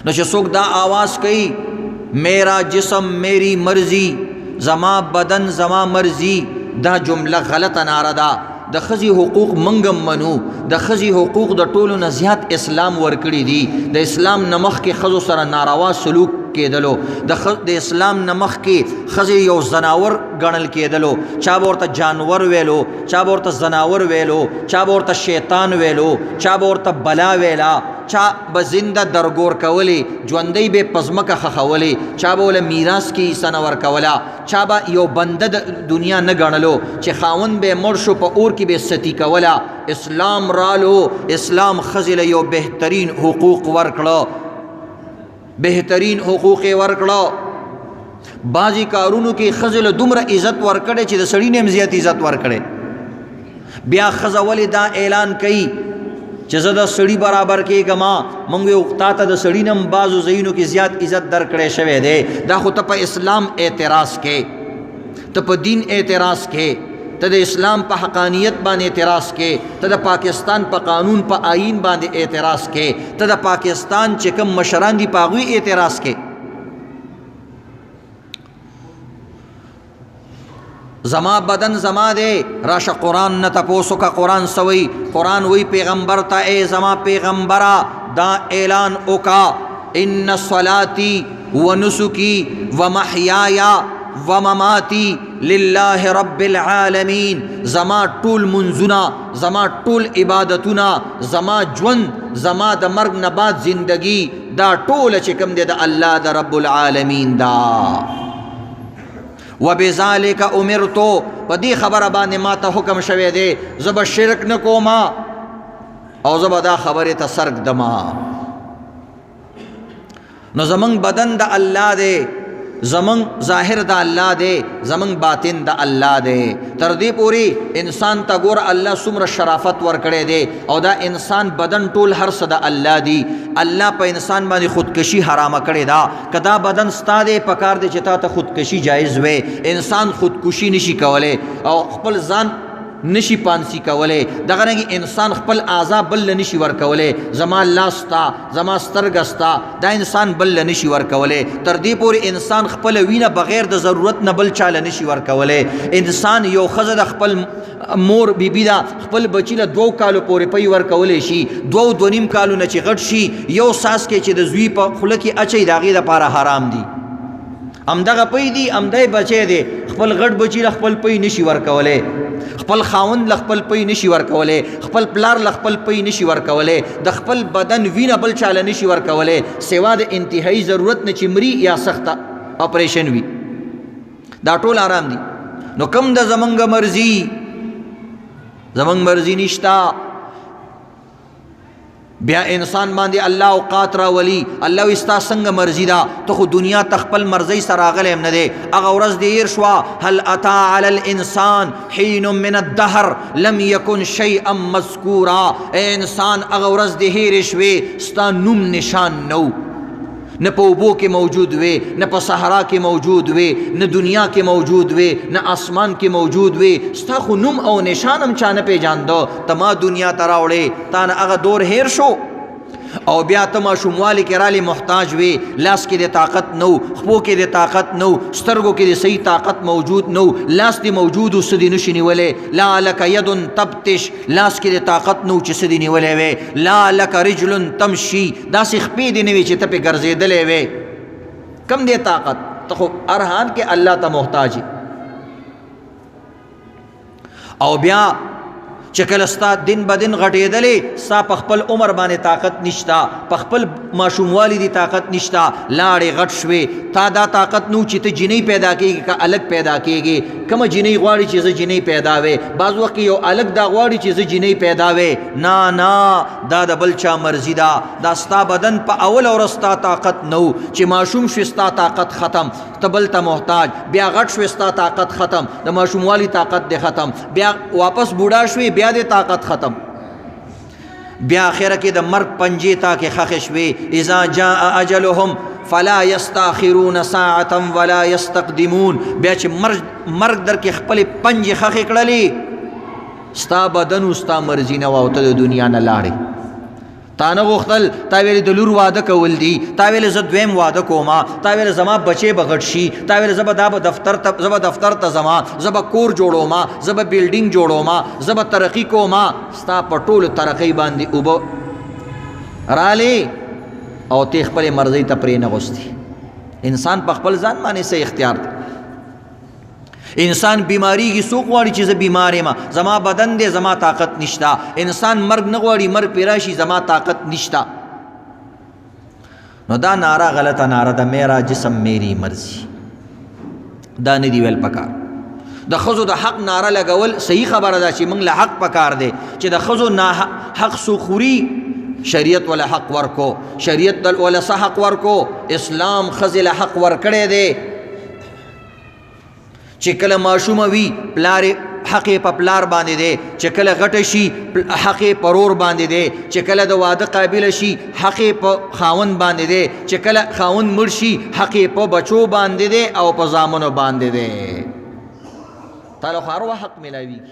نو چې څوک دا آواز کوي میرا جسم میری مرضی زما بدن زما مرضی، دا جمله غلطه ناره ده. د ښځې حقوق منګم منو، د ښځې حقوق د ټولو نه زیات اسلام ورکړي دي. د اسلام نه مخکې ښځو سره ناروا سلوک کېدلو، د اسلام نه مخکې ښځې یو زناور ګڼل کېدلو. چا به ورته جانور ویلو، چا به ورته زناور ویلو، چا به ورته شیطان ویلو، چا به ورته بلا ویلا، چا به زنده درګور کولی، ژوندی به په ځمکه خښولی، چا به وله میراث کې حصه نه ورکوله، چا به یو بنده د دنیا نه ګڼلو چې خاوند به مړ شو په اور کې به ستی کوله. اسلام رالو، اسلام ښځې له یو بهترین حقوق ورکړه، بهترین حقوق یې ورکړه. بعضې کارونو کې ښځې له دومره عزت ورکړی چې د سړي نه هم زیات عزت ورکړی. بیا ښځه ولې دا اعلان کوي چې زه د سړي برابر کېږم؟ موږ ویو تا ته د سړي نه هم بعضو ځایونو کې زیات عزت درکړی شوی دی. دا خو ته په اسلام اعتراض کې، ته په دین اعتراض کې، ته د اسلام په حقانیت باندې اعتراض کې، ته د پاکستان په قانون په آئین باندې اعتراض کې، ته د پاکستان چې کوم مشران دي په هغوی اعتراض کې. زما بدن زما دے، راشه قرآن نه تپوسو کا قرآن سوئی. قرآن وی پیغمبر تا اے زما پیغمبرا دا اعلان اوکا ان صلاتی و نسکی و محیایا و مماتی للہ رب العالمین. زما ټول منزنا، زما ټول عبادتنا، زما ژوند، زما د مرګ نه بعد زندگی، دا ټول چې کوم دی د الله د رب العالمین دا. وبذالک امرتو، په دې خبره باندې ما ته حکم شوی دی زه به شرک نه کوما او زه به دا خبرې ته سر ږدما. نو زمونږ بدن د الله دی، زمونږ ظاهر د الله دی، زمونږ باطن د الله دی. تر دې پورې انسان ته ګوره الله څومره شرافت ورکړی دی، او دا انسان بدن ټول هر څه د الله دی. الله په انسان باندې خودکشي حرامه کړې ده. که دا بدن ستا دی پکار دی چې تا ته خودکشي جایز وی. انسان خودکشي نشي کولی او خپل ځان نشي پانسی کولی. دغه رنګې انسان خپل اعضا بل نشي ورکولی. زما لاس ستا، زما سترګه ستا، دا انسان بل نشي ورکولی. تر دې پورې انسان خپل وینه بغیر د ضرورت نه بل چاله نشي ورکولی. انسان یو ښځه د خپل مور بیبي دا خپل بچی له 2 کالو پورې پی ورکولی شي. 2.5 کالو نه چې غټ شي، یو ساس کې چې د زوی په خوله کې اچوي د هغې دپاره حرام دي. همدغه پی دی، همدی بچی دی. خپل غټ بچی له خپل پی نشي ورکولی، خپل خاوند له خپل پی نشي ورکولی، خپل پلار له خپل پی نشي ورکولی، د خپل بدن وینه بل چاله نشي ورکولی سوا د انتهایی ضرورت نه چې مري یا سخته اپریشن وي. دا ټول حرام دي. نو کم د زمونږ مرضي، زمونږ مرضي نشتا. بیا انسان باندې الله اوقات راولي. الله وی ستا څنګه مرضي ده، ته خو دنیا ته خپل مرضۍ سره راغلی هم نه دی. هغه ورځ دې هېر شوه هل اتا علی الانسان حین من الدهر لم یکن شیئا مذکورا. ای انسان هغه ورځ دې هېرې شوې، ستا نوم نشان نو، نه په اوبو کې موجود وي، نه په صحرا کې موجود وي، نه دنیا کې موجود وي، نه آسمان کې موجود وي. ستا خو نوم او نشان هم چا نه پیژانده. ته ما دنیا ته راوړې، تا نه هغه دور هیر شو. او بیا ته ماشوموالي کې رالی محتاج وي، لاس کې د طاقت نو، خپو کې د طاقت نو، سترګو کې د صحیح طاقت موجود نو، لاس دی موجود و څه دی نشي نیولی. لا لک ید تبتش، لاس کې د طاقت نو چې څه دی نیولی وی. لا لک رجل تمشي، داسې خپې دی نه وي چې ته پې ګرځېدلی وی. کم دی طاقت؟ ته خو هر حال کې الله ته محتاج. او بیا چې کله ستا دن بدن غټېدلې، ستا په خپل عمر باندې طاقت نشتا، په خپل ماشوموالي دی طاقت نشتا، لاړې غټ شوې. تا دا طاقت نو چې ته جنۍ پیدا کېږي که الګ پیدا کېږي. کومه جنۍ غواړي چې زه جنۍ پیدا وې؟ بعض وخت یو الګ دا غواړي چې زه جنۍ پیدا وې. نه، دا د بل چا مرضي ده. دا ستا بدن په اول ورځ ستا طاقت نو، چې ماشوم شوې ستا طاقت ختم، ته بل ته محتاج. بیا غټ شوې ستا طاقت ختم، د ماشوموالي طاقت دی ختم. بیا واپس بوډا شوې، بیا د طاقت ختم. بیا آخره کې د مرګ پنجې تا کې خښې شوې. اذا جاء اجلهم فلا یستاخرون ساعتا ولا یستقدمون. بیا چې مرګ در کې خپلې پنجې خښې کړلې، ستا بدن و ستا مرضي نه وه او ته د دنیا نه لاړې. تا نه غوښتل، تا ویل د لور واده کول دي، تا ویل زه دویم واده کوما، تا ویل زما بچې به غټ شي، تا ویل زه به دفتر ته ځما، زه به کور جوړوما، زه به بلډینګ جوړوما، زه به ترقي کوما. ستا په ټولو ترقۍ باندې اوبه رالې او ته خپلې مرضۍ ته پرې نه غوستې. انسان په خپل ځان باندې څه اختیار دی؟ انسان بیماریږي، څوک غواړي چې زه بیمار یم، زما بدن دی، زما طاقت نشته. انسان مرګ نه غواړي، مرګ پې راشي، زما طاقت نشته. نو دا نعره غلطه نعره ده، میرا جسم میری مرضی. دا نه دی ویل پکار. د ښځو د حق نعره لګول صحیح خبره ده چې موږ له حق پکار دی، چې د ښځو حق څوک خوري شریعت ولا حق ورکو، شریعت ولا څه حق ورکو؟ اسلام ښځې له حق ورکړی دی چې کله ماشومه وي پلار حق په پلار باندې دی، چې کله غټه شي حق پرور باندې دی، چې کله د واده قابل شي حق په خاوند باندې دی، چې کله خاوند مړ شي حق په بچو باندې دی او په زامنو باندې دی. تعالی خو هر وخت حق ملاویږي.